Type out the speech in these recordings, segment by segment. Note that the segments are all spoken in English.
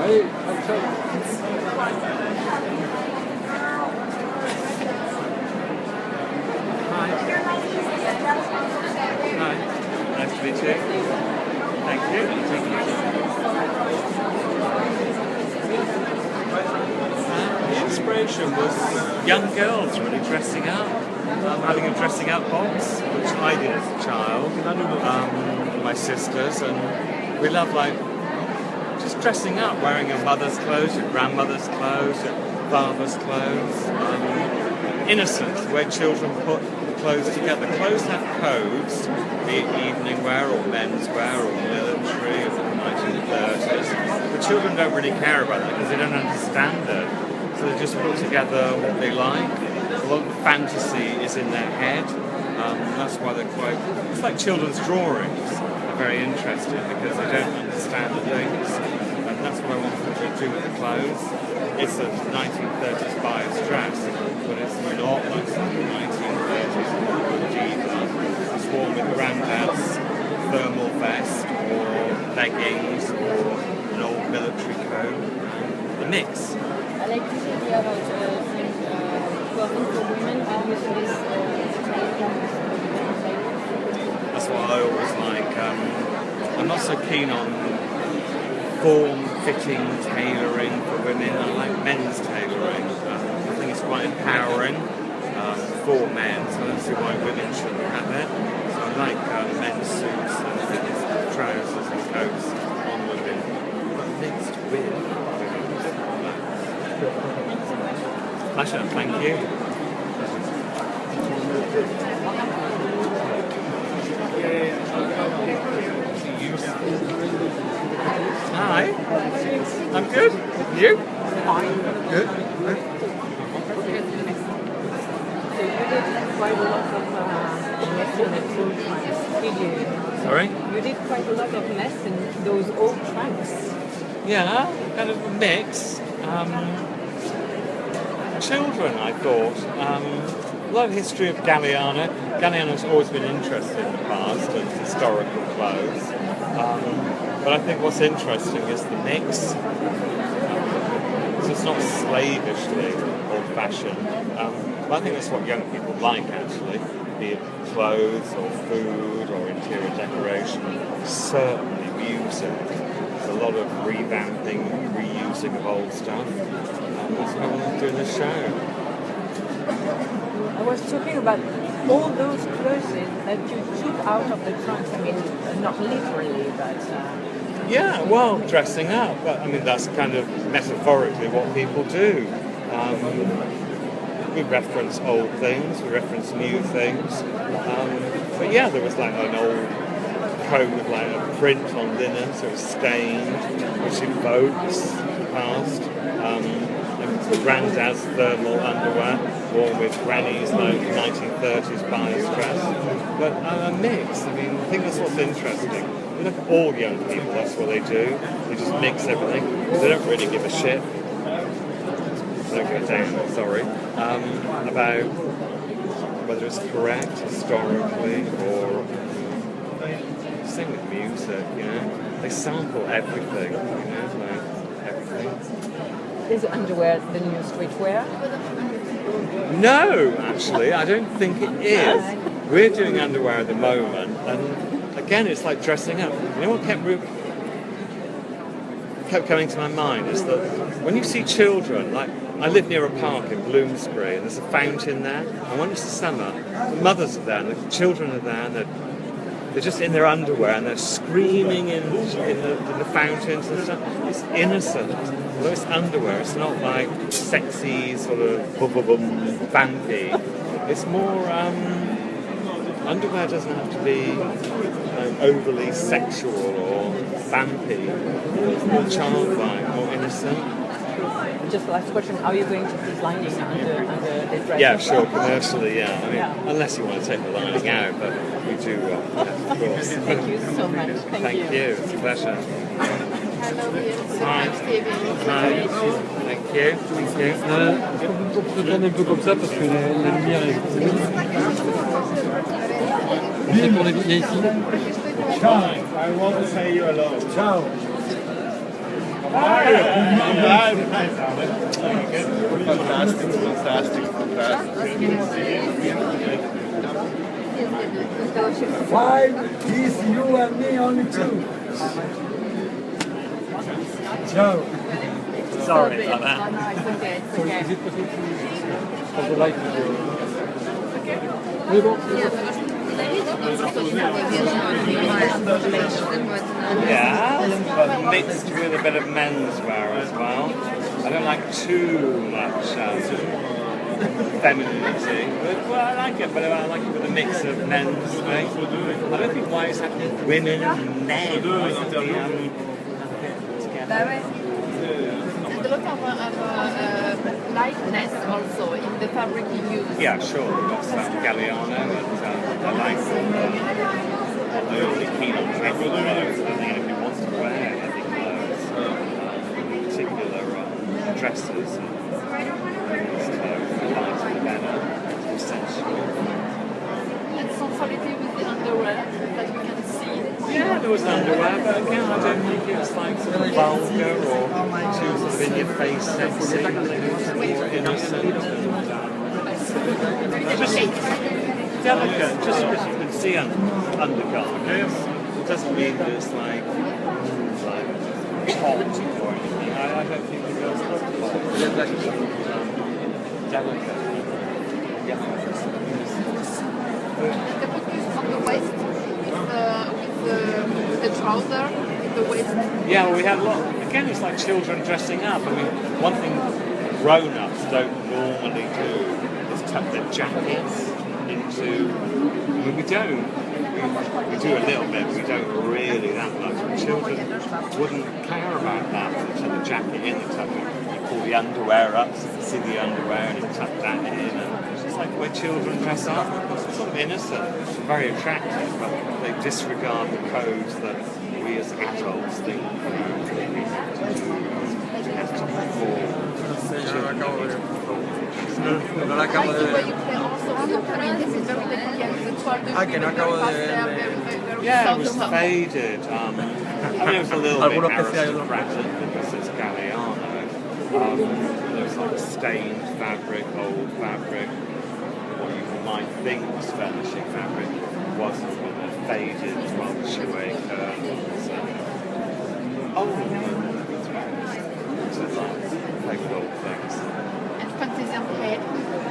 Hi. Nice to meet you. Thank you. The inspiration was young girls really dressing up, having a dressing up box, which I did as a child, my sisters, and we love just dressing up, wearing your mother's clothes, your grandmother's clothes, your father's clothes. Innocent, where children put the clothes together. Clothes have codes, be it evening wear or men's wear or military or the 1930s. But children don't really care about that because they don't understand it. So they just put together what they like. A lot of the fantasy is in their head. That's why they're it's like children's drawings. They're very interesting because they don't understand the things. And that's what I want them to do with the clothes. It's a 1930s bias dress, but it's not like the 1930s diva. It's worn with granddad's thermal vest or leggings or an old military coat. A mix. I like this idea about clothing for women and using this That's what I always like. I'm not so keen on form-fitting tailoring for women. I like men's tailoring. I think it's quite empowering for men, so I don't see why women shouldn't have it. So I like men's suits and trousers and coats on women, but mixed with women. Pleasure, thank you. Hi. I'm good. You? Fine. Good. So you did quite a lot of lesson at old trunks, did you? Sorry? You did quite a lot of lesson those old trunks. Yeah, kind of a mix. Children, I thought. A lot of history of Galliano. Galliano's always been interested in the past and historical clothes. But I think what's interesting is the mix. So it's not slavishly old-fashioned. But I think that's what young people like, actually. Be it clothes or food or interior decoration. Certainly music. There's a lot of revamping, reusing of old stuff. That's what I want to do in the show. I was talking about all those clothes that you took out of the trunks. I mean, not literally, but... Yeah, well, dressing up. But, I mean, that's kind of metaphorically what people do. We reference old things, we reference new things. But yeah, there was like an old coat with like a print on linen, so it was stained, which evokes the past. Granddad's thermal underwear, worn with Granny's 1930s bias dress. But a mix, I mean, I think that's what's interesting. You look at all young people, that's what they do. They just mix everything. They don't really give a shit. They don't give a damn, sorry. About whether it's correct historically or... same with music, you know. They sample everything, you know, like everything. Is underwear the new streetwear? No, actually, I don't think it is. We're doing underwear at the moment, and again, it's like dressing up. You know what kept coming to my mind is that when you see children, like I live near a park in Bloomsbury, and there's a fountain there, and when it's the summer, the mothers are there, and the children are there, and they're just in their underwear, and they're screaming in the fountains and stuff. It's innocent. Although it's underwear, it's not like sexy, sort of boom, vampy. It's more, underwear doesn't have to be overly sexual or vampy. It's more childlike, more innocent. Just last question, how are you going to put lining under the dress? Yeah, sure, commercially, yeah. I mean, unless you want to take the lining out, but we do, yeah, of course. Thank you so much. Thank you. It's a pleasure. Hello, it's Hi. Hi. Thank you. Thank you. Pour se tourner un peu comme ça parce que la lumière est... C'est pour les viens ici. Ciao, I want to say you hello. Ciao. Fantastic. Five is you and me, only two. Joe. Sorry about that. No, it's okay, it's okay. Is it possible for the light to go? Oui, bon. Yeah, but mixed with a bit of menswear as well. I don't like too much femininity, but well, I like it, but I like it with a mix of men's. Right? I don't think why it's happening women and men. Why is it together? And a lot of lightness also in the fabric you use. Yeah, sure. That's Galliano, and I like them. I'm really keen on dressing clothes. I don't think anybody wants to wear heavy clothes, in particular dresses and clothes. Lighter the better. It's sensual. And sensuality with the underwear that you can see. Yeah, there was underwear, but again, I don't think it's like sort of vulgar or too sort of in your face sexy. I think it's more innocent. Just delicate, just because you can see undergarments. It doesn't mean that it's like hot or anything. I don't think the girls look hot. They're like delicate. Yeah. The focus on the waist with the trouser in the waist. Yeah, well, we had a lot. Again, it's like children dressing up. I mean, one thing grown-ups don't normally do is tuck their jackets into. I mean, we don't. We do a little bit, but we don't really that much. But children wouldn't care about that. They tuck the jacket in, they tuck it. You pull the underwear up, so you can see the underwear, and you tuck that in. And it's just like the way children dress up. It's sort of innocent, very attractive, but they disregard the codes that we as adults think we have to do. I like the way you play also on the print. This is very delicate. The 12 very pastel, very Yeah, it was soft. faded. I mean, it was a little bit aristocratic because it's Galliano. There was like stained fabric, old fabric. What you might think was furnishing fabric wasn't. Faded, rather chewy curtains. Like old things. And Fantasian head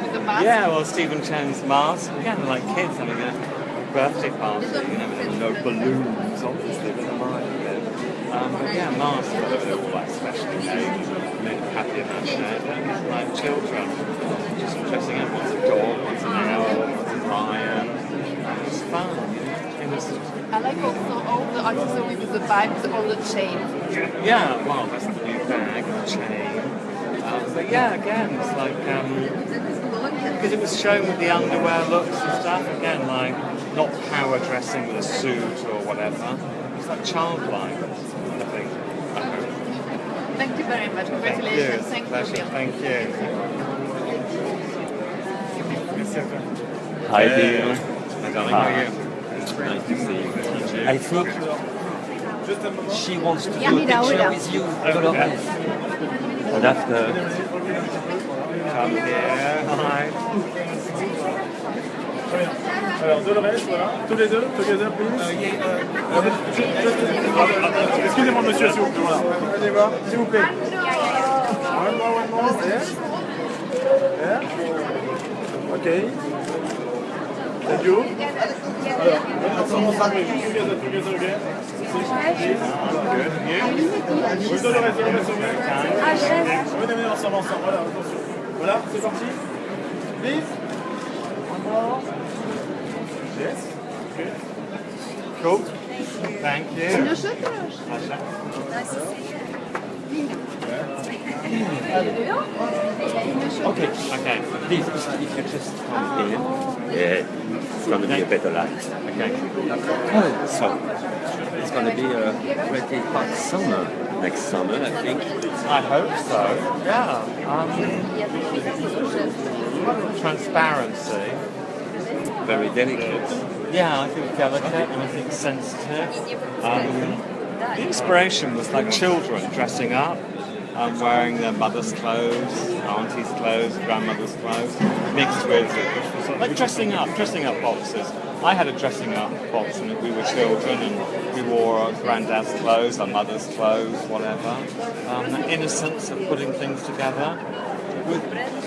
with the mask. Yeah, well, Stephen Chen's mask. Again, like kids having a birthday party, you know, with no balloons, obviously, with a mind bit. But yeah, masks, but they're all like specially made happy about shared. It's like children, just dressing up. One's a dog, one's an owl, one's a lion. It's fun, you know. I like also all the accessories with the bags, all the chains. Yeah, well, that's the new bag, the chain. But yeah, again, it's like, because it was shown with the underwear looks and stuff, again, like, not power dressing with a suit or whatever. It's like childlike, I think. Thank you very much. Congratulations. Thank you. Thank you. Hi dear. Hi darling, how are you? Nice to see you. I think she wants to do a picture with you, Dolores. And after... Come here. Hi. Alors Dolores, voilà, together please. Excusez-moi monsieur, s'il vous plaît. Voilà. Allez voir, s'il vous plaît. One more. Yeah. Okay. Thank you. Alors, together again. Good. You? Oui, Dolores, venez ensemble. Voilà, attention. Voilà, c'est parti. Please. One more. Yes. Okay. Cool. Thank you. Okay. Please, if you just come here, it's going to be a better light. Okay. So, it's going to be a pretty hot summer next summer, I think. I hope so. Yeah. Transparency. Very delicate. Yeah, I think delicate and I think sensitive. The inspiration was like children dressing up, wearing their mother's clothes, auntie's clothes, grandmother's clothes, mixed with like dressing up boxes. I had a dressing up box when we were children, and we wore our granddad's clothes, our mother's clothes, whatever. The innocence of putting things together.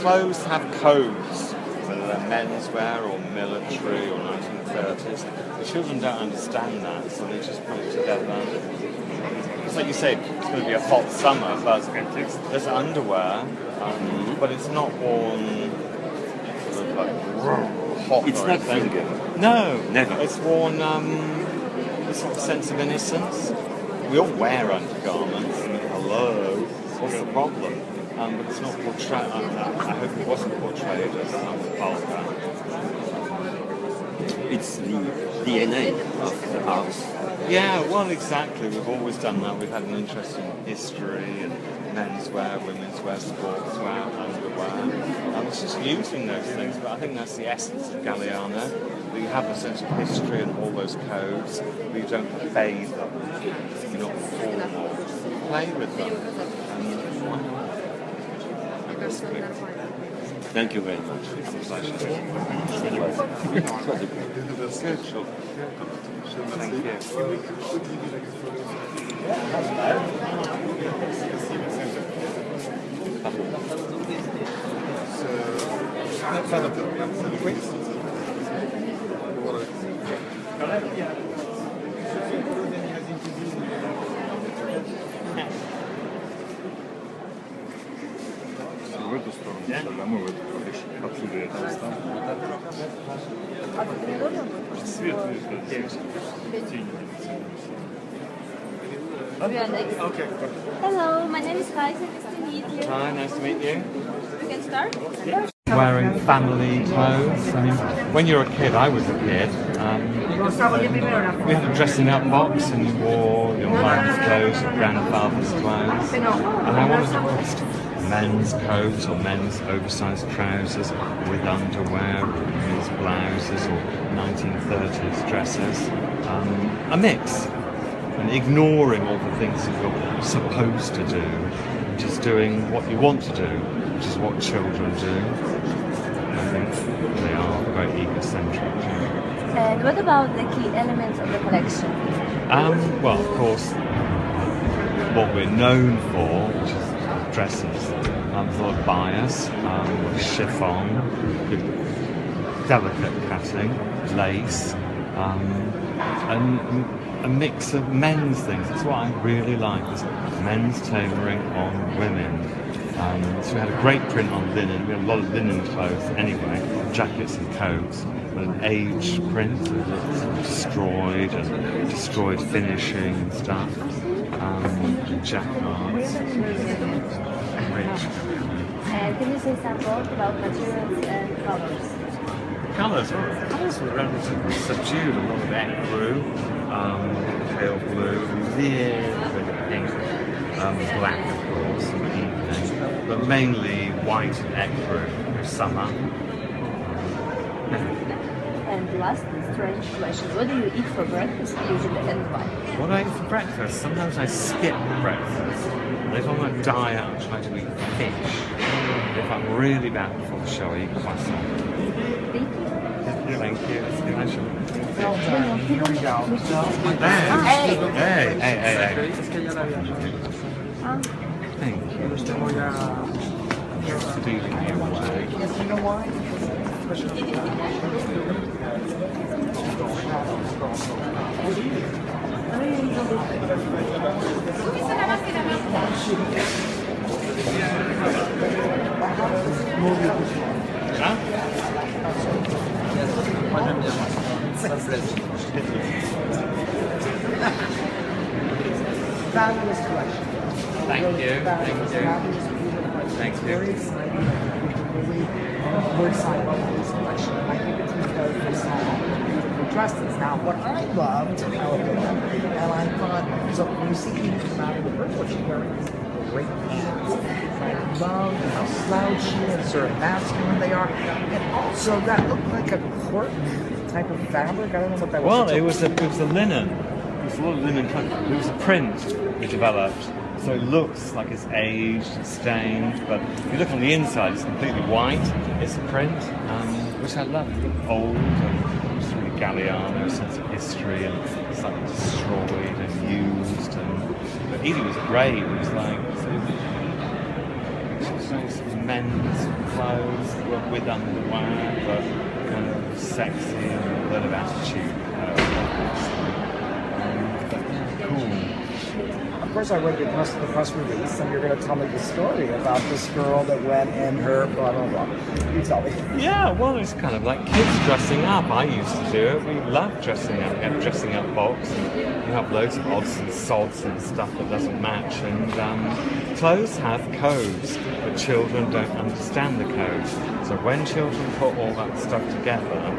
Clothes have codes, whether they're menswear or military or 1930s. The children don't understand that, so they just put it together. It's like you say, it's going to be a hot summer, but there's underwear, but it's not worn sort of like hot. It's not finger. No, never. It's worn a sort of sense of innocence. We all wear undergarments. I mean, hello, what's the problem? But it's not portrayed. I hope it wasn't portrayed as vulgar. It's the DNA of the house. Yeah, well, exactly. We've always done that. We've had an interest in history and menswear, women's wear, sportswear, underwear. It's just using those things, but I think that's the essence of Galliano. That you have a sense of history and all those codes, but you don't bathe them. You're not formal. Play with them. Thank you very much. Good. Thank you. W эту сторону, а мы в эту видишь, отсюда я там стану. Свет, тень. Okay. Hello, my name is Kaiser. Nice to meet you. Hi, nice to meet you. We can start? Wearing family clothes. I mean, when you're a kid, I was a kid. We had a dressing up box, and you wore your mother's clothes, your grandfather's clothes. And I wanted to put men's coats or men's oversized trousers with underwear, men's blouses or 1930s dresses. A mix. And ignoring all the things that you're supposed to do, just doing what you want to do, which is what children do. I think they are very egocentric. And what about the key elements of the collection? Well, of course, what we're known for, which is dresses, the bias, chiffon, delicate cutting, lace, and a mix of men's things. That's what I really like, is men's tailoring on women. So we had a great print on linen. We had a lot of linen clothes anyway, jackets and coats, but an age print that destroyed finishing and stuff. Jacquards. Can you say some more about materials and colors? Colours were relatively subdued. A lot of ecru, pale blue, a little bit of pink, black of course, in the evening, but mainly white and ecru for summer. And last strange question, what do you eat for breakfast usually and why? What I eat for breakfast? Sometimes I skip breakfast. And if I'm on a diet, I try to eat fish. If I'm really bad before the show, I eat croissant. Thank you. It's a pleasure. Here we go. Hey. Thank you. Stealing me away. You know why? Fabulous collection. Thank you. Thank you. Very exciting. We're excited about this collection. I think it's because there's so many beautiful dresses. Now, what I loved, and I thought, so when you see people come out of the first, what she's wearing is great pants. I love how slouchy and sort of masculine they are. And also, that looked like a cork type of fabric. I don't know what that was. Well, it was a linen. there's a lot of linen clothing. There was a print we developed, so it looks like it's aged, it's stained, but if you look on the inside, it's completely white. It's a print, which I love. It looked old, and it's really Galliano, sense of history, and it's like destroyed and used. But Edie was great. It was like she was wearing sort of men's clothes with underwear, but kind of sexy and a lot of attitude. Cool. Of course, I read the press release, and you're going to tell me the story about this girl that went in her blah blah blah. You tell me. Yeah, well, it's kind of like kids dressing up. I used to do it. We love dressing up. We have dressing up box. You have loads of odds and sods and stuff that doesn't match. And clothes have codes, but children don't understand the codes. So when children put all that stuff together,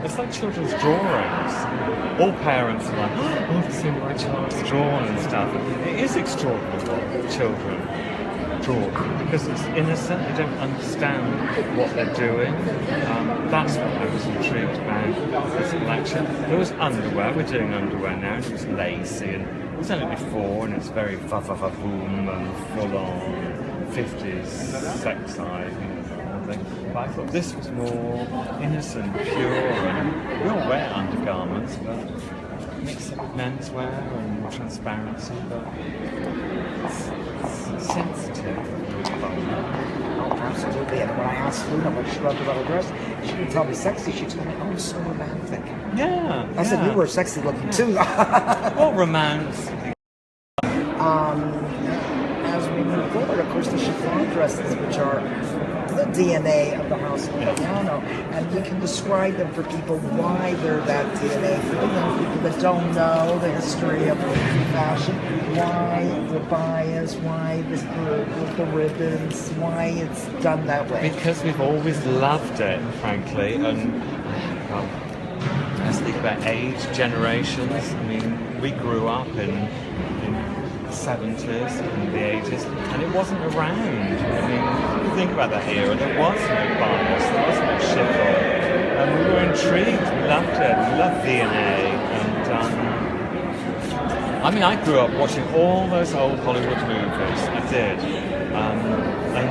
it's like children's drawings. All parents are like, oh, I've seen my child's drawn and stuff. It is extraordinary what children draw because it's innocent. They don't understand what they're doing. That's what I was intrigued about this collection. There was underwear. We're doing underwear now. It was lacy and it was only before, and it's very fa-fa-fa-boom and full-on 50s sex side. But I thought this was more innocent, pure, and we all wear undergarments, but mix it with menswear and transparency, but it's sensitive. Oh, absolutely. And when I asked Luna what she loved about her dress, she didn't tell me sexy. She told me, oh, so romantic. Yeah. I said, you were sexy looking too. What romance? As we move forward, of course, the chiffon dresses, which are the DNA of the house of Galliano, and we can describe them for people why they're that DNA. For the young people that don't know the history of fashion, why the bias, why the ribbons, why it's done that way. Because we've always loved it, frankly, and well, let's think about age, generations. I mean, we grew up in 70s and the 80s, and it wasn't around. I mean, you think about that era, there was no bias, there was no chiffon, and we were intrigued, we loved it, we loved DNA, and I mean, I grew up watching all those old Hollywood movies, I did, and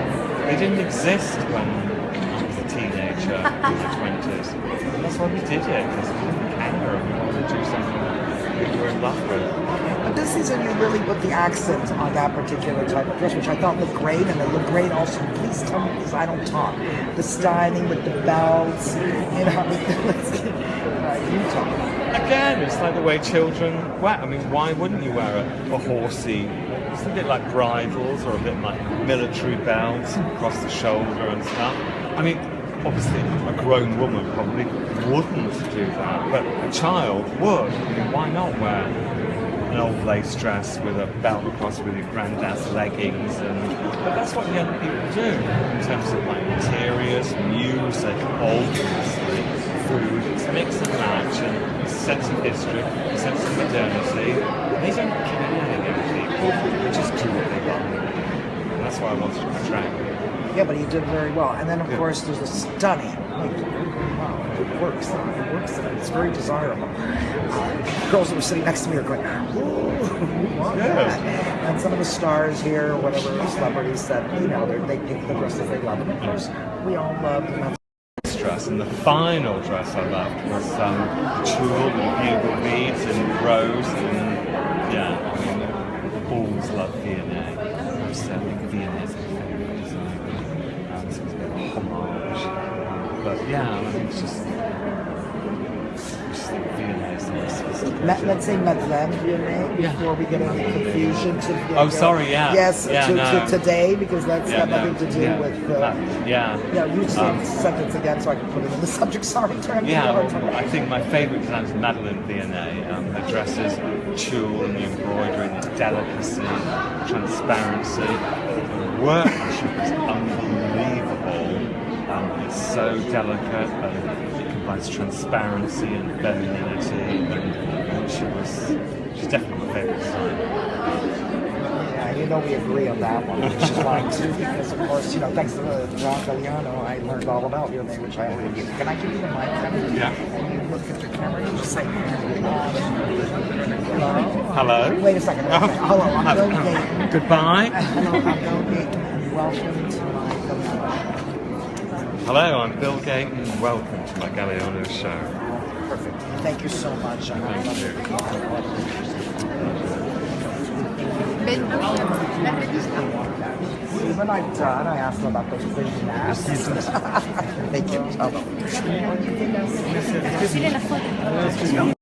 they didn't exist when I was a teenager in my 20s, and that's why we did it, because we didn't care, and we wanted to do something that we were in love with. But this season, you really put the accent on that particular type of dress, which I thought looked great, and it looked great also. Please tell me, because I don't talk. The styling with the belts, you talk. Again, it's like the way children wear. I mean, why wouldn't you wear a horsey? It's a bit like bridles or a bit like military belts across the shoulder and stuff. I mean, obviously, a grown woman probably wouldn't do that, but a child would. I mean, why not wear an old lace dress with a belt across with your granddad's leggings, but that's what young people do in terms of like interiors, music, obviously, food. It's mix and match, and it's a sense of history, a sense of modernity. They don't care, young people. They just do what they want, and that's why I wanted to portray. Yeah, but he did very well. And then, of course, there's a stunning. Wow, it works. It works. It's very desirable. Girls that were sitting next to me are going, ooh, we want that. And some of the stars here, whatever celebrities said, they pick the dresses they love. And of course, we all love them. Dress, and the final dress I loved was tulle and bugle beads and rose, and yeah, I mean, always loved V&A. I think V&A is my favourite design. It's a bit of a homage, but yeah, I mean, it's just like V&A is the most sophisticated. Let's say Madeleine V&A before we get any confusion. Yes, to today, because that's got nothing to do with. You say the sentence again so I can put it in the subject. Sorry, I think my favourite design is Madeleine V&A. Her dresses, tulle and the embroidery, and the delicacy, transparency. The workmanship is unbelievable. It's so delicate, and it combines transparency and femininity, and she's definitely my favourite design. We agree on that one, which is fine too, because of course, thanks to John Galliano, I learned all about your name, which I already give. Can I give you the mic? Yeah. And you look at the camera and you just say, Hello. Wait a second. Hello, I'm Bill Gaten. Goodbye. Hello, I'm Bill Gaten, and welcome to my Galliano. Hello, I'm Bill Gaten. Welcome to my Galliano show. Perfect. Thank you so much. Thank you. When I'm done, I asked them about those big masks. Thank you.